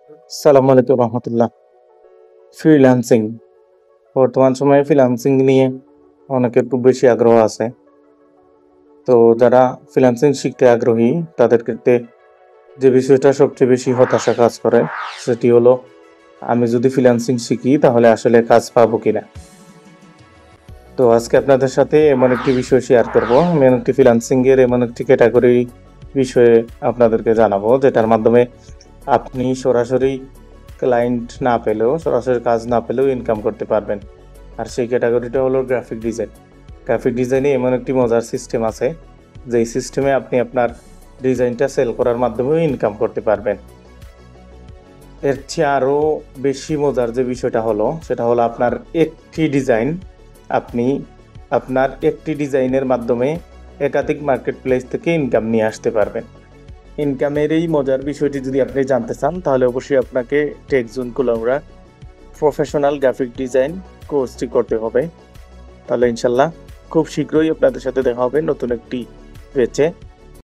আসসালামু আলাইকুম রহমতুল্লাহ। ফ্রিল্যান্সিং বর্তমান সময়ে ফ্রিল্যান্সিং নিয়ে অনেকের খুব বেশি আগ্রহ আছে। তো যারা ফ্রিল্যান্সিং শিখতে আগ্রহী তাদের ক্ষেত্রে যে বিষয়টা সবচেয়ে বেশি হতাশা কাজ করে সেটি হলো, আমি যদি ফ্রিল্যান্সিং শিখি তাহলে আসলে কাজ পাবো কিনা। তো আজকে আপনাদের সাথে এমন একটি বিষয় শেয়ার করব, এমন একটি ফ্রিল্যান্সিংয়ের এমন একটি ক্যাটাগরি বিষয়ে আপনাদেরকে জানাবো, যেটার মাধ্যমে আপনি সরাসরি ক্লায়েন্ট না পেলেও, সরাসরি কাজ না পেলেও ইনকাম করতে পারবেন। আর সেই ক্যাটাগরিটা হলো গ্রাফিক ডিজাইন। গ্রাফিক ডিজাইনে এমন একটি মজার সিস্টেম আছে, যেই সিস্টেমে আপনি আপনার ডিজাইনটা সেল করার মাধ্যমেও ইনকাম করতে পারবেন। এর চেয়ে আরও বেশি মজার যে বিষয়টা হলো, সেটা হলো আপনার একটি ডিজাইনের মাধ্যমে একাধিক মার্কেট প্লেস থেকে ইনকাম নিয়ে আসতে পারবেন। ইনকামের এই মজার বিষয়টি যদি আপনি জানতে চান তাহলে অবশ্যই আপনাকে টেকজোন কুলাউড়া প্রফেশনাল গ্রাফিক ডিজাইন কোর্সটি করতে হবে। তাহলে ইনশাল্লাহ খুব শীঘ্রই আপনাদের সাথে দেখা হবে নতুন একটি পেজে।